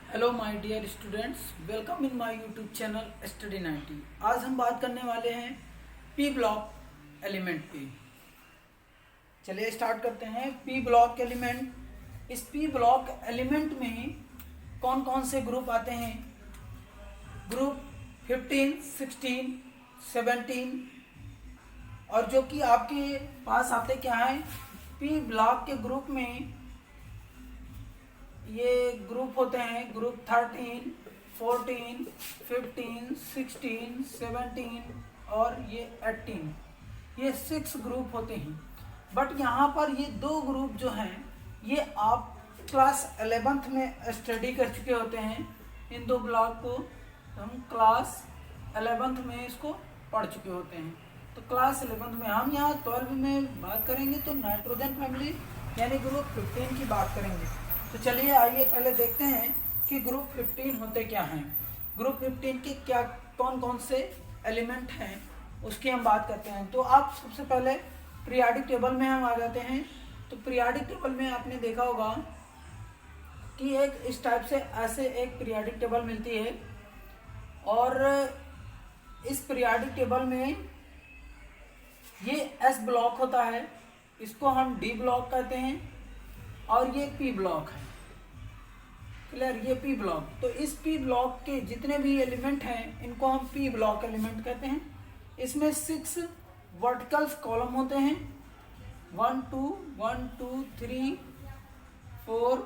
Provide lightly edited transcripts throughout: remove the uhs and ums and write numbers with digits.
Hello my dear students, welcome in my YouTube channel study 90। आज हम बात करने वाले हैं पी ब्लॉक एलिमेंट पे। चलिए स्टार्ट करते हैं। P block element. इस पी ब्लॉक एलिमेंट में कौन कौन से ग्रुप आते हैं? ग्रुप 15, 16, 17 और जो कि आपके पास आते क्या है, पी ब्लॉक के ग्रुप में ये ग्रुप होते हैं ग्रुप 13, 14, 15, 16, 17 और ये 18। ये 6 ग्रुप होते हैं। बट यहाँ पर ये 2 ग्रुप जो हैं ये आप क्लास 11th में स्टडी कर चुके होते हैं। इन 2 ब्लॉक को हम क्लास 11th में इसको पढ़ चुके होते हैं। तो क्लास 11th में हम यहाँ 12 में बात करेंगे तो नाइट्रोजन फैमिली यानी ग्रुप 15 की बात करेंगे। तो चलिए आइए पहले देखते हैं कि ग्रुप 15 होते क्या हैं। ग्रुप 15 के क्या कौन कौन से एलिमेंट हैं उसकी हम बात करते हैं। तो आप सबसे पहले पीरियाडिक टेबल में हम आ जाते हैं। तो पीरियाडिक टेबल में आपने देखा होगा कि एक इस टाइप से ऐसे एक पीरियाडिक टेबल मिलती है और इस पीरियाडिक टेबल में ये एस ब्लॉक होता है, इसको हम डी ब्लॉक कहते हैं और ये पी ब्लॉक है। क्लियर? ये पी ब्लॉक। तो इस पी ब्लॉक के जितने भी एलिमेंट हैं इनको हम पी ब्लॉक एलिमेंट कहते हैं। इसमें 6 वर्टिकल्स कॉलम होते हैं, 1 2 1 2 3 4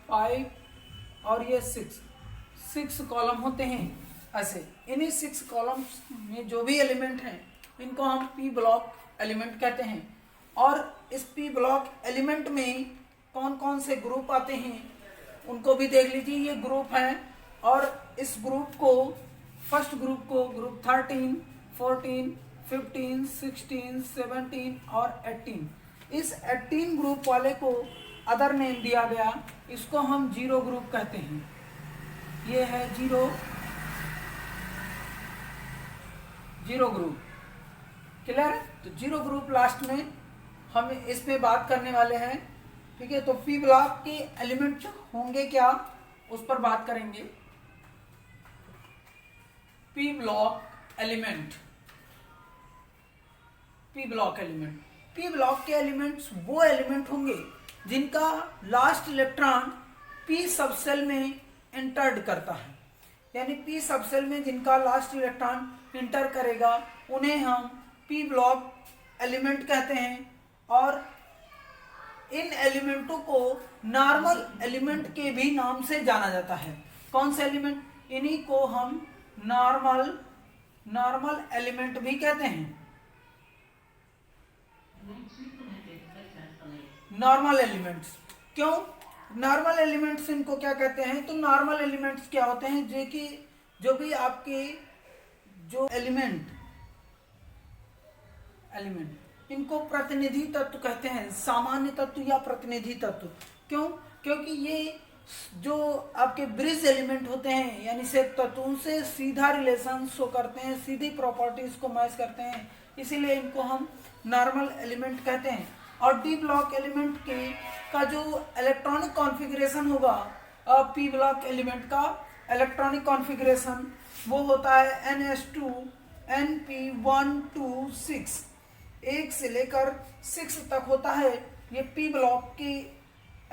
5 और ये 6 कॉलम होते हैं ऐसे। इन्हीं 6 कॉलम्स में जो भी एलिमेंट हैं इनको हम पी ब्लॉक एलिमेंट कहते हैं। और इस पी ब्लॉक एलिमेंट में कौन कौन से ग्रुप आते हैं उनको भी देख लीजिए। ये ग्रुप हैं और इस ग्रुप को फर्स्ट ग्रुप को ग्रुप 13, 14, 15, 16, 17 और 18। इस 18 ग्रुप वाले को अदर नेम दिया गया, इसको हम जीरो ग्रुप कहते हैं। ये है जीरो ग्रुप। क्लियर? तो जीरो ग्रुप लास्ट में हम इसमें बात करने वाले हैं। ठीक है, तो पी ब्लॉक के एलिमेंट होंगे क्या उस पर बात करेंगे। P block element. P block element, P block के एलिमेंट्स वो एलिमेंट होंगे जिनका लास्ट इलेक्ट्रॉन पी सबसेल में एंटर्ड करता है। यानी पी सबसेल में जिनका लास्ट इलेक्ट्रॉन इंटर करेगा उन्हें हम पी ब्लॉक एलिमेंट कहते हैं। और इन एलिमेंटों को नॉर्मल एलिमेंट के भी नाम से जाना जाता है। कौन से एलिमेंट? इन्हीं को हम नॉर्मल एलिमेंट भी कहते हैं। Normal elements. क्यों नॉर्मल एलिमेंट्स इनको क्या कहते हैं? तो नॉर्मल एलिमेंट्स क्या होते हैं जो भी आपके जो एलिमेंट इनको प्रतिनिधि तत्व कहते हैं, सामान्य तत्व या प्रतिनिधि तत्व। क्यों? क्योंकि ये जो आपके ब्रिज एलिमेंट होते हैं यानी से तत्वों से सीधा रिलेशन शो करते हैं, सीधी प्रॉपर्टीज को मैच करते हैं, इसीलिए इनको हम नॉर्मल एलिमेंट कहते हैं। और डी ब्लॉक एलिमेंट का जो इलेक्ट्रॉनिक कॉन्फ़िगरेशन होगा, पी ब्लॉक एलिमेंट का इलेक्ट्रॉनिक कॉन्फ़िगरेशन वो होता है NS2 NP126। 1 से लेकर 6 तक होता है ये पी ब्लॉक के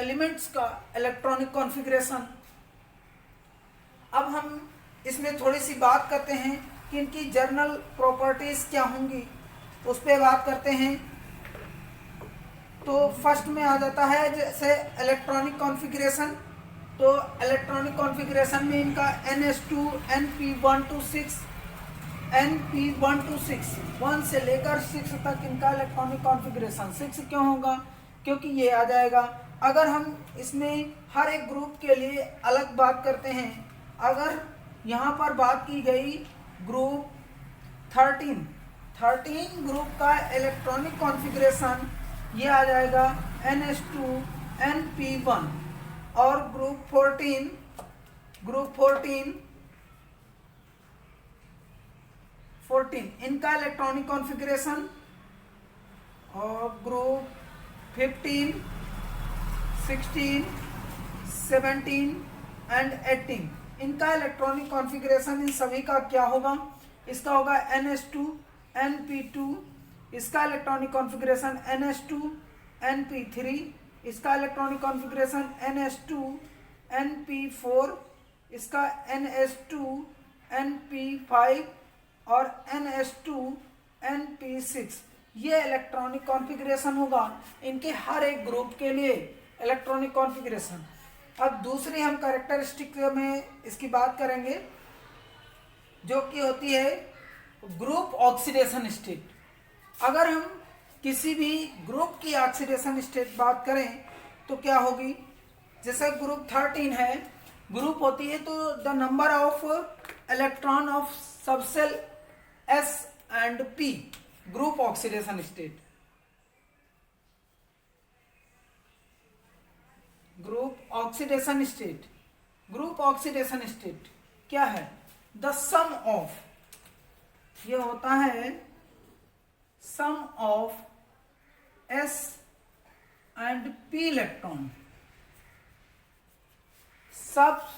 एलिमेंट्स का इलेक्ट्रॉनिक कॉन्फ़िगरेशन। अब हम इसमें थोड़ी सी बात करते हैं कि इनकी जर्नल प्रॉपर्टीज क्या होंगी, उस पर बात करते हैं। तो फर्स्ट में आ जाता है जैसे इलेक्ट्रॉनिक कॉन्फ़िगरेशन। तो इलेक्ट्रॉनिक कॉन्फ़िगरेशन में इनका NS2 NP126 NP126 1 से लेकर 6 तक इनका इलेक्ट्रॉनिक कॉन्फ़िगरेशन। 6 क्यों होगा? क्योंकि ये आ जाएगा। अगर हम इसमें हर एक ग्रुप के लिए अलग बात करते हैं, अगर यहाँ पर बात की गई ग्रुप 13 ग्रुप का इलेक्ट्रॉनिक कॉन्फ़िगरेशन ये आ जाएगा NS2 NP1। और ग्रुप 14 इनका इलेक्ट्रॉनिक कॉन्फ़िगरेशन। और ग्रुप 15, 16, 17 एंड 18, इनका इलेक्ट्रॉनिक कॉन्फ़िगरेशन इन सभी का क्या होगा? इसका होगा NH2 NP2, इसका इलेक्ट्रॉनिक कॉन्फ़िगरेशन NH2 NP3, इसका इलेक्ट्रॉनिक कॉन्फ़िगरेशन NH2 NP4, इसका NH2 NP5 और NH2 NP6। ये इलेक्ट्रॉनिक कॉन्फ़िगरेशन होगा इनके हर एक ग्रुप के लिए इलेक्ट्रॉनिक कॉन्फ़िगरेशन। अब दूसरी हम कैरेक्टरिस्टिक में इसकी बात करेंगे जो कि होती है ग्रुप ऑक्सीडेशन स्टेट। अगर हम किसी भी ग्रुप की ऑक्सीडेशन स्टेट बात करें तो क्या होगी? जैसे ग्रुप 13 है, ग्रुप होती है तो the number of electron of subshell S and P, group oxidation state. Group oxidation state, group oxidation state क्या है? द सम ऑफ, ये होता है sum of S and P electron, सब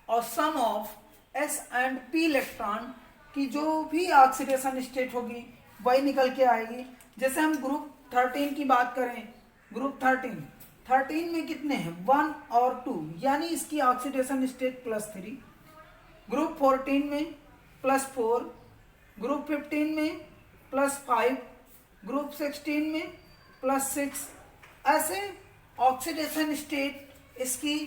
और sum of S and P electron की जो भी ऑक्सीडेशन स्टेट होगी वही निकल के आएगी। जैसे हम ग्रुप 13 की बात करें, ग्रुप 13 में कितने हैं? 1 और 2, यानी इसकी ऑक्सीडेशन स्टेट +3। ग्रुप 14 में +4, ग्रुप 15 में +5, ग्रुप 16 में +6। ऐसे ऑक्सीडेशन स्टेट इसकी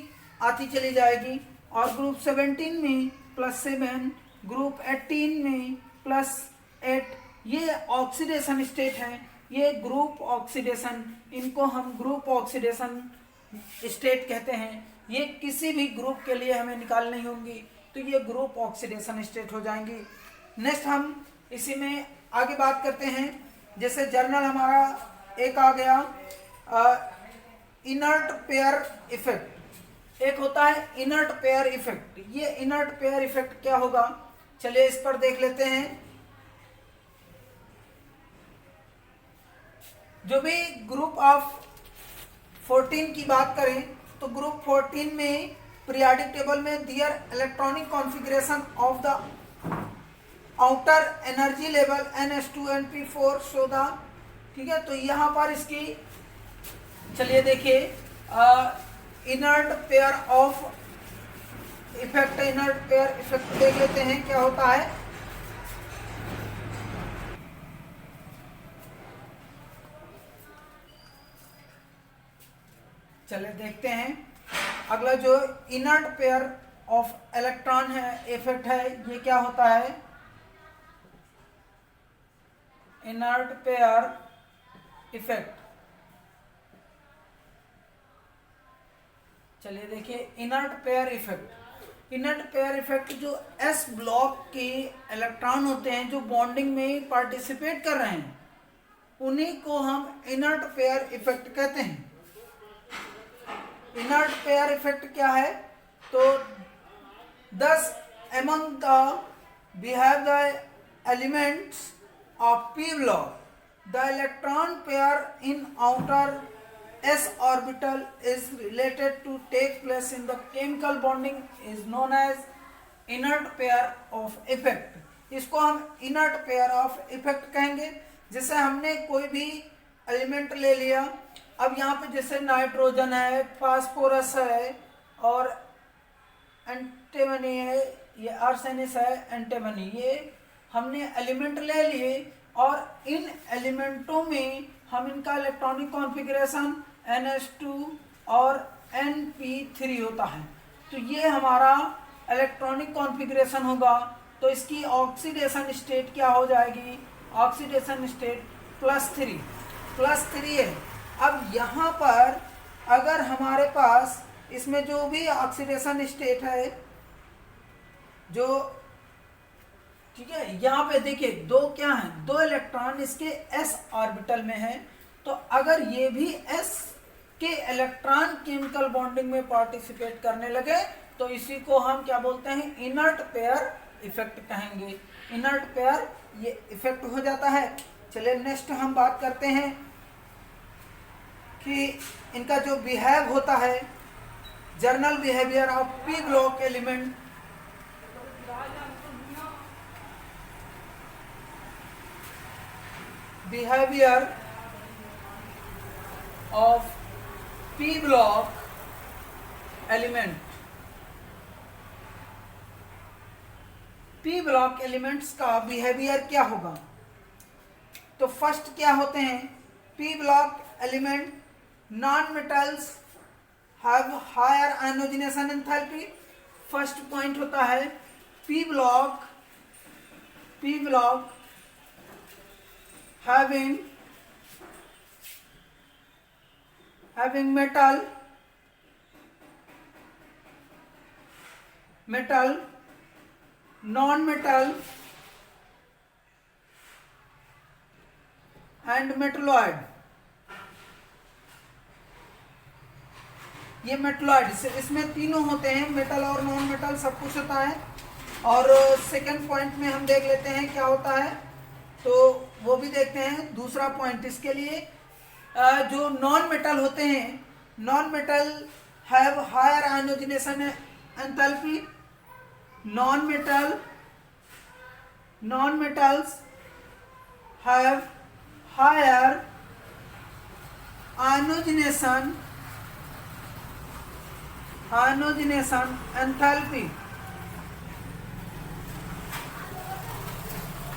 आती चली जाएगी। और ग्रुप 17 में +7, ग्रुप 18 में +8, ये ऑक्सीडेशन स्टेट हैं। ये ग्रुप ऑक्सीडेशन, इनको हम ग्रुप ऑक्सीडेशन स्टेट कहते हैं। ये किसी भी ग्रुप के लिए हमें निकालनी होंगी तो ये ग्रुप ऑक्सीडेशन स्टेट हो जाएंगी। नेक्स्ट हम इसी में आगे बात करते हैं। जैसे जर्नल हमारा एक आ गया इनर्ट पेयर इफेक्ट, एक होता है इनर्ट पेयर इफेक्ट। ये इनर्ट पेयर इफेक्ट क्या होगा? चलिए इस पर देख लेते हैं। जो भी ग्रुप ऑफ 14 की बात करें तो ग्रुप 14 में पीरियोडिक टेबल में their electronic configuration of the outer energy level NH2 NP4 सोदा, ठीक है। तो यहाँ पर इसकी चलिए देखिए inert pair of effect, inert pair effect देख लेते हैं क्या होता है। चलिए देखते हैं। अगला जो इनर्ट पेयर ऑफ इलेक्ट्रॉन है इफेक्ट है, ये क्या होता है? इनर्ट पेयर इफेक्ट, चलिए देखिए inert pair effect. Inert pair effect जो S ब्लॉक के इलेक्ट्रॉन होते हैं जो बॉन्डिंग में पार्टिसिपेट कर रहे हैं उन्हीं को हम इनर्ट पेयर इफेक्ट कहते हैं। इनर्ट पेयर इफेक्ट क्या है? तो thus among the we have the elements of p block, the electron pair in outer s orbital is related to take place in the chemical bonding is known as inert pair of effect. इसको हम inert pair of effect कहेंगे। जैसे हमने कोई भी element ले लिया, अब यहाँ पे जैसे नाइट्रोजन है, फास्फोरस है और एंटीमनी है, ये आर्सेनिस है, एंटीमनी, ये हमने एलिमेंट ले लिए और इन एलिमेंटों में हम इनका इलेक्ट्रॉनिक कॉन्फ़िगरेशन NH2 और NP3 होता है। तो ये हमारा इलेक्ट्रॉनिक कॉन्फ़िगरेशन होगा। तो इसकी ऑक्सीडेशन स्टेट क्या हो जाएगी? ऑक्सीडेशन स्टेट +3 है। अब यहाँ पर अगर हमारे पास इसमें जो भी ऑक्सीडेशन स्टेट है जो, ठीक है, यहाँ पे देखिए दो क्या हैं? दो इलेक्ट्रॉन इसके s ऑर्बिटल में है। तो अगर ये भी s के इलेक्ट्रॉन केमिकल बॉन्डिंग में पार्टिसिपेट करने लगे तो इसी को हम क्या बोलते हैं? इनर्ट पेयर इफेक्ट कहेंगे। इनर्ट पेयर ये इफेक्ट हो जाता है। चलिए नेक्स्ट हम बात करते हैं कि इनका जो बिहेव होता है, general behaviour of P block element, behaviour of P block element. P block elements का बिहेवियर क्या होगा? तो फर्स्ट क्या होते हैं? P block element non metals have higher ionisation enthalpy. First point होता है P block having metal non-metal and metalloid। ये मेटलॉइड, इसमें तीनों होते हैं, मेटल और नॉन मेटल सब कुछ होता है। और सेकंड पॉइंट में हम देख लेते हैं क्या होता है, तो वो भी देखते हैं। दूसरा पॉइंट इसके लिए जो नॉन मेटल होते हैं, non metal have higher ionisation enthalpy. Non metals have higher ionisation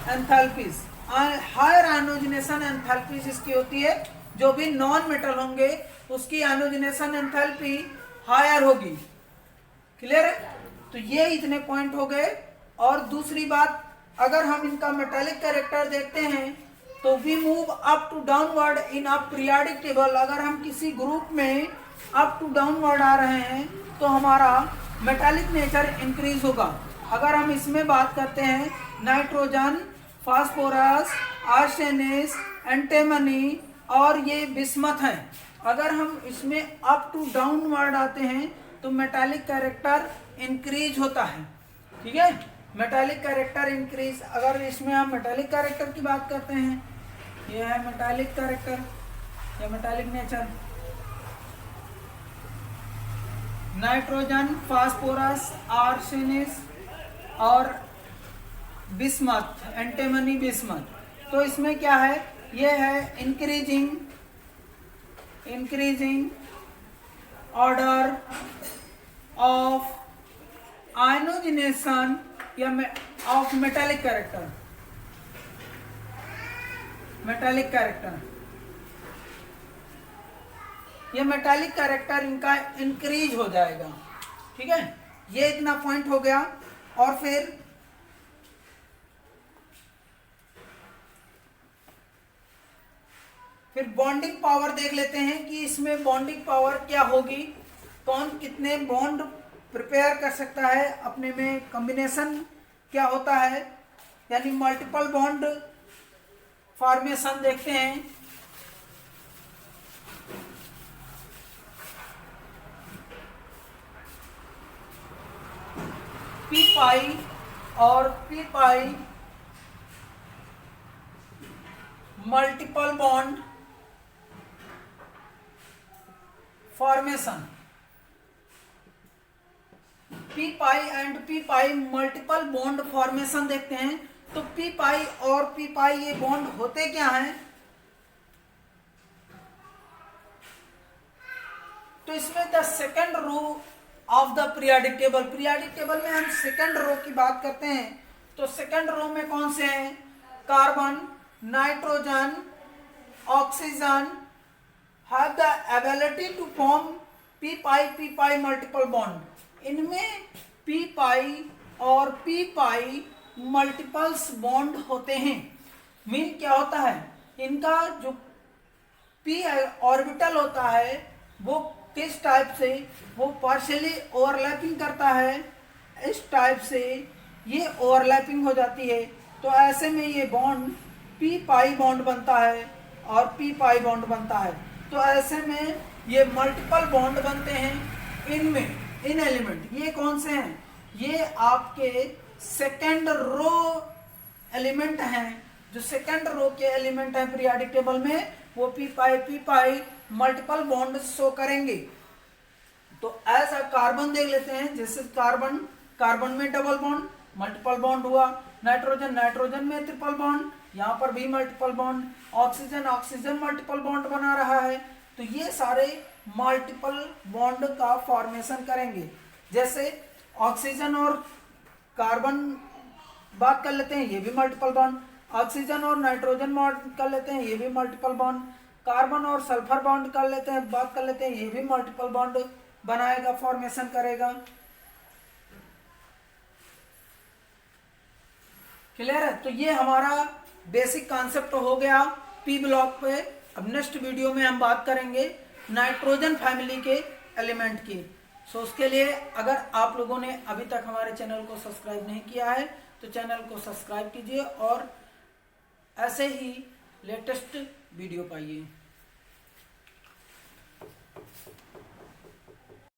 enthalpies. Higher ionisation enthalpies इसकी होती है, जो भी नॉन मेटल होंगे उसकी आयोनाइजेशन एंथैल्पी हायर होगी। क्लियर है? तो ये इतने पॉइंट हो गए। और दूसरी बात, अगर हम इनका मेटालिक कैरेक्टर देखते हैं तो we move up to downward in a periodic table. अगर हम किसी ग्रुप में अप टू डाउनवर्ड आ रहे हैं तो हमारा मेटालिक नेचर इंक्रीज होगा। अगर हम इसमें बात करते हैं नाइट्रोजन, फास्फोरस, आर्सेनिस, एंटीमनी और ये बिस्मथ हैं, अगर हम इसमें अप टू डाउनवर्ड आते हैं तो मेटालिक कैरेक्टर इंक्रीज होता है। ठीक है, मेटालिक कैरेक्टर इंक्रीज। अगर इसमें हम मेटालिक कैरेक्टर की बात करते हैं, ये है मेटालिक कैरेक्टर या मेटालिक नेचर। नाइट्रोजन, फास्फोरस, आर्सेनिस और बिस्मथ, एंटीमनी बिस्मथ। तो इसमें क्या है, ये है इंक्रीजिंग ऑर्डर ऑफ आयोनाइजेशन या ऑफ मेटालिक कैरेक्टर। ये मेटालिक कैरेक्टर इनका इंक्रीज हो जाएगा। ठीक है, ये इतना पॉइंट हो गया। और फिर बॉन्डिंग पावर देख लेते हैं कि इसमें बॉन्डिंग पावर क्या होगी, कौन कितने बॉन्ड प्रिपेयर कर सकता है, अपने में कॉम्बिनेशन क्या होता है, यानी मल्टीपल बॉन्ड फॉर्मेशन देखते हैं। पी पाई और P pi multiple bond formation. P pi and P pi multiple bond formation देखते हैं। तो पी पाई और पी पाई ये बॉन्ड होते क्या हैं, तो इसमें the second row of the periodic table में हम सेकंड रो की बात करते हैं। तो सेकंड रो में कौन से हैं, carbon, nitrogen, oxygen have the ability to form P pi multiple bond. इनमें पी पाई और पी पाई मल्टीपल्स बॉन्ड होते हैं। मीन क्या होता है, इनका जो पी ऑर्बिटल होता है वो किस टाइप से, वो पार्शियली ओवरलैपिंग करता है, इस टाइप से ये ओवरलैपिंग हो जाती है। तो ऐसे में ये बॉन्ड पी पाई बॉन्ड बनता है और पी पाई बॉन्ड बनता है। तो ऐसे में ये मल्टीपल बॉन्ड बनते हैं इनमें, इन एलिमेंट। ये कौन से हैं, ये आपके सेकेंड रो एलिमेंट हैं। जो सेकेंड रो के एलिमेंट हैं पीरियोडिक टेबल में, वो P pi multiple bond show करेंगे। तो ऐसा कार्बन देख लेते हैं, जैसे कार्बन, कार्बन में डबल बॉन्ड, मल्टीपल बॉन्ड हुआ। नाइट्रोजन, नाइट्रोजन में ट्रिपल बॉन्ड, यहाँ पर भी multiple bond. Oxygen, oxygen multiple bond बना रहा है। तो ये सारे मल्टीपल बॉन्ड का फॉर्मेशन करेंगे। जैसे ऑक्सीजन और कार्बन बात कर लेते हैं, ये भी मल्टीपल बॉन्ड। ऑक्सीजन और नाइट्रोजन बॉन्ड कर लेते हैं, ये भी मल्टीपल बॉन्ड। कार्बन और सल्फर बॉन्ड कर लेते हैं, बात कर लेते हैं, ये भी मल्टीपल बॉन्ड बनाएगा, फॉर्मेशन करेगा। क्लियर है? तो ये हमारा बेसिक कॉन्सेप्ट हो गया पी ब्लॉक पे। अब नेक्स्ट वीडियो में हम बात करेंगे नाइट्रोजन फैमिली के एलिमेंट की। सो उसके लिए अगर आप लोगों ने अभी तक हमारे चैनल को सब्सक्राइब नहीं किया है तो चैनल को सब्सक्राइब कीजिए और ऐसे ही लेटेस्ट वीडियो पाइए।